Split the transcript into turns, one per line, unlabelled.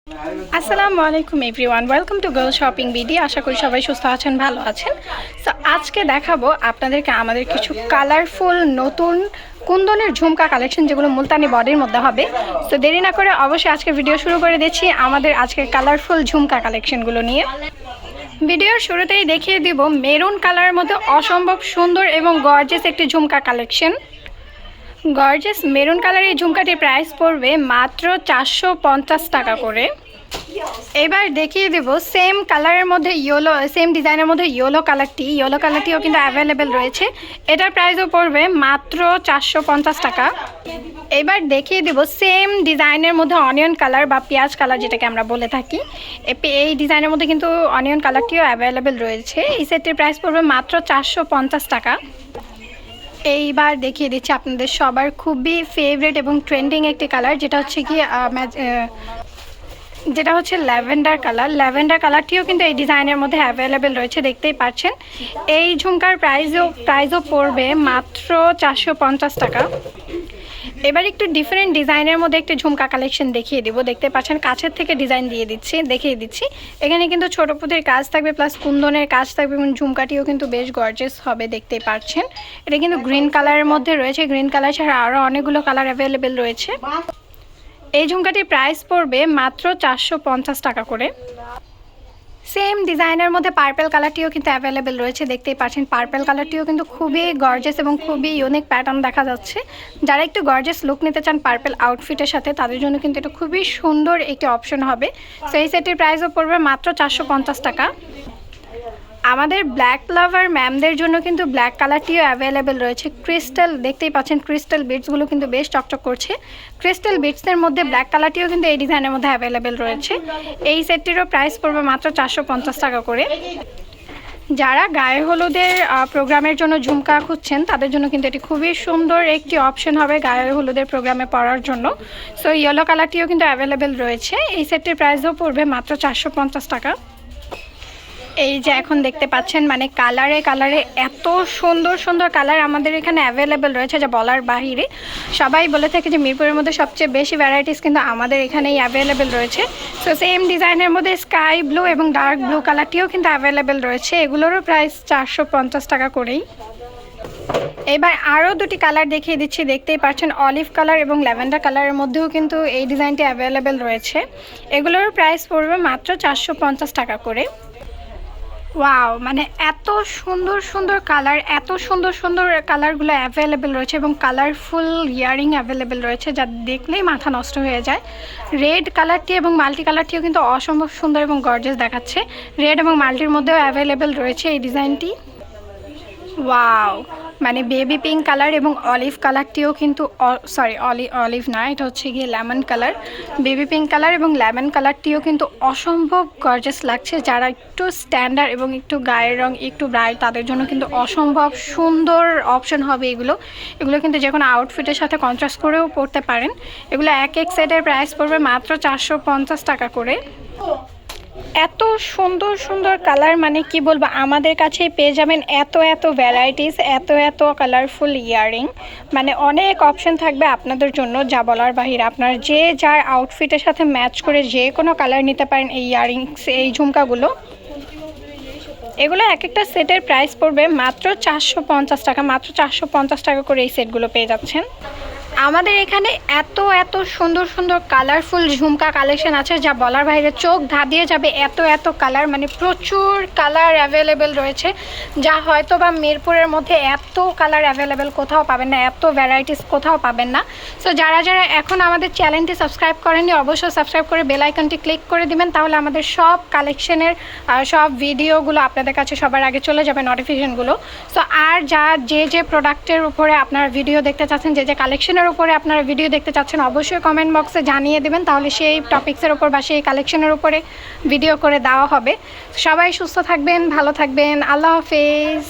আসসালামু আলাইকুম everyone, welcome to girl shopping BD. আশা করি সবাই সুস্থ আছেন, ভালো আছেন। সো আজকে দেখাবো আপনাদেরকে আমাদের কিছু কালারফুল নতুন কুন্দনের ঝুমকা কালেকশন, যেগুলো মুলতানি বডির মধ্যে হবে। সো দেরি না করে অবশ্যই আজকে ভিডিও শুরু করে দিচ্ছি আমাদের আজকের কালারফুল ঝুমকা কালেকশনগুলো নিয়ে। ভিডিওর শুরুতেই দেখিয়ে দিব মেরুন কালারের মধ্যে অসম্ভব সুন্দর এবং গর্জিয়াস একটি ঝুমকা কালেকশন। গর্জিয়াস মেরুন কালারের এই ঝুমকাটির প্রাইস পড়বে মাত্র 450 টাকা করে। এবার দেখিয়ে দেব সেম কালারের মধ্যে সেম ডিজাইনের মধ্যে ইয়েলো কালারটিও কিন্তু অ্যাভেলেবেল রয়েছে। এটার প্রাইসও পড়বে মাত্র 450 টাকা। এবার দেখিয়ে দেব সেম ডিজাইনের মধ্যে অনিয়ন কালার বা পেঁয়াজ কালার, যেটাকে আমরা বলে থাকি। এই ডিজাইনের মধ্যে কিন্তু অনিয়ন কালারটিও অ্যাভেলেবেল রয়েছে। এই সেটটির প্রাইস পড়বে মাত্র 450 টাকা। এইবার দেখিয়ে দিচ্ছি আপনাদের সবার খুবই ফেভারিট এবং ট্রেন্ডিং একটি কালার, যেটা হচ্ছে ল্যাভেন্ডার কালার। ল্যাভেন্ডার কালারটিও কিন্তু এই ডিজাইনের মধ্যে অ্যাভেলেবেল রয়েছে, দেখতেই পাচ্ছেন। এই ঝুমকার প্রাইসও পড়বে মাত্র 450 টাকা। এবার একটু ডিফারেন্ট ডিজাইনের মধ্যে একটি ঝুমকা কালেকশন দেখিয়ে দিব। দেখতে পাচ্ছেন কাছের থেকে ডিজাইন দেখিয়ে দিচ্ছি। এখানে কিন্তু ছোট পুঁতির কাজ থাকবে, প্লাস কুন্দনের কাজ থাকবে, এবং ঝুমকাটিও কিন্তু বেশ গর্জিয়াস হবে, দেখতেই পাচ্ছেন। এটা কিন্তু গ্রিন কালারের মধ্যে রয়েছে। গ্রিন কালার ছাড়া আরও অনেকগুলো কালার অ্যাভেলেবেল রয়েছে। এই ঝুমকাটির প্রাইস পড়বে মাত্র 450 টাকা করে। সেম ডিজাইনের মধ্যে পার্পেল কালারটিও কিন্তু অ্যাভেলেবেল রয়েছে, দেখতেই পাচ্ছেন। পার্পেল কালারটিও কিন্তু খুবই গর্জিয়াস এবং খুবই ইউনিক প্যাটার্ন দেখা যাচ্ছে। যারা একটু গর্জিয়াস লুক নিতে চান পার্পেল আউটফিটের সাথে, তাদের জন্য কিন্তু এটা খুবই সুন্দর একটি অপশন হবে। সো এই সেটটির প্রাইসও পড়বে মাত্র 450 টাকা। আমাদের ব্ল্যাক লাভার ম্যামদের জন্য কিন্তু ব্ল্যাক কালারটিও অ্যাভেলেবেল রয়েছে। ক্রিস্টাল, দেখতেই পাচ্ছেন ক্রিস্টাল বিটসগুলো কিন্তু বেশ চকচক করছে। ক্রিস্টাল বিটসের মধ্যে ব্ল্যাক কালারটিও কিন্তু এই ডিজাইনের মধ্যে অ্যাভেলেবেল রয়েছে। এই সেটটিরও প্রাইস পড়বে মাত্র 450 টাকা করে। যারা গায়ে হলুদের প্রোগ্রামের জন্য ঝুমকা খুঁজছেন, তাদের জন্য কিন্তু এটি খুবই সুন্দর একটি অপশন হবে গায়ে হলুদের প্রোগ্রামে পরার জন্য। সো ইয়েলো কালারটিও কিন্তু অ্যাভেলেবেল রয়েছে। এই সেটটির প্রাইসও পড়বে মাত্র 450 টাকা। এই যে এখন দেখতে পাচ্ছেন, মানে কালারে এত সুন্দর সুন্দর কালার আমাদের এখানে অ্যাভেলেবেল রয়েছে, যা বলার বাহিরে। সবাই বলে থাকে যে মিরপুরের মধ্যে সবচেয়ে বেশি ভ্যারাইটিস কিন্তু আমাদের এখানেই অ্যাভেলেবেল রয়েছে। সো সেম ডিজাইনের মধ্যে স্কাই ব্লু এবং ডার্ক ব্লু কালারটিও কিন্তু অ্যাভেলেবেল রয়েছে। এগুলোরও প্রাইস 450 টাকা করেই। এবার আরও দুটি কালার দেখিয়ে দিচ্ছি। দেখতেই পাচ্ছেন অলিভ কালার এবং ল্যাভেন্ডার কালারের মধ্যেও কিন্তু এই ডিজাইনটি অ্যাভেলেবেল রয়েছে। এগুলোরও প্রাইস পড়বে মাত্র 450 টাকা করে। ওয়াও, মানে এত সুন্দর সুন্দর কালারগুলো অ্যাভেলেবেল রয়েছে, এবং কালারফুল ইয়ারিং অ্যাভেলেবেল রয়েছে, যা দেখলেই মাথা নষ্ট হয়ে যায়। রেড কালারটি এবং মাল্টি কালারটিও কিন্তু অসম্ভব সুন্দর এবং গর্জিয়াস দেখাচ্ছে। রেড এবং মাল্টির মধ্যেও অ্যাভেলেবেল রয়েছে এই ডিজাইনটি। ওয়াও, মানে বেবি পিঙ্ক কালার এবং অলিভ কালারটিও কিন্তু অলিভ না, এটা হচ্ছে গিয়ে lemon colour. Baby pink colour এবং লেমন কালারটিও কিন্তু অসম্ভব গর্জিয়াস লাগছে। যারা একটু স্ট্যান্ডার্ড এবং একটু গায়ের রং একটু ব্রাইট, তাদের জন্য কিন্তু অসম্ভব সুন্দর অপশন হবে এগুলো কিন্তু যে কোনো আউটফিটের সাথে কন্ট্রাস্ট করেও পরতে পারেন। এগুলো এক সেটের প্রাইস পড়বে মাত্র 450 টাকা করে। এত সুন্দর সুন্দর কালার, মানে কি বলবো, আমাদের কাছেই পেয়ে যাবেন এত ভ্যারাইটিস, এত কালারফুল ইয়াররিং। মানে অনেক অপশন থাকবে আপনাদের জন্য, যা বলার বাহিরে। আপনার যে যার আউটফিটের সাথে ম্যাচ করে যে কোনো কালার নিতে পারেন এই ইয়াররিংস, এই ঝুমকাগুলো। এগুলো এক একটা সেটের প্রাইস পড়বে মাত্র 450 টাকা। মাত্র 450 টাকা করে এই সেটগুলো পেয়ে যাচ্ছেন। আমাদের এখানে এত সুন্দর সুন্দর কালারফুল ঝুমকা কালেকশন আছে, যা বলার বাইরে, চোখ ধাঁধিয়ে যাবে। এত কালার, মানে প্রচুর কালার অ্যাভেলেবেল রয়েছে, যা হয়তো বা মিরপুরের মধ্যে এত কালার অ্যাভেলেবেল কোথাও পাবেন না, এত ভ্যারাইটিস কোথাও পাবেন না। সো যারা এখন আমাদের চ্যানেলটি সাবস্ক্রাইব করেননি, অবশ্যই সাবস্ক্রাইব করে বেল আইকনটি ক্লিক করে দিবেন, তাহলে আমাদের সব কালেকশনের সব ভিডিওগুলো আপনাদের কাছে সবার আগে চলে যাবে, নোটিফিকেশনগুলো। সো আর যে প্রোডাক্টের উপরে আপনারা ভিডিও দেখতে চাচ্ছেন, যে কালেকশনের উপরে আপনারা ভিডিও দেখতে চাচ্ছেন, অবশ্যই কমেন্ট বক্সে জানিয়ে দেবেন, তাহলে সেই টপিক্সের উপর বা সেই কালেকশনের উপরে ভিডিও করে দেওয়া হবে। সবাই সুস্থ থাকবেন, ভালো থাকবেন। আল্লাহ হাফেজ।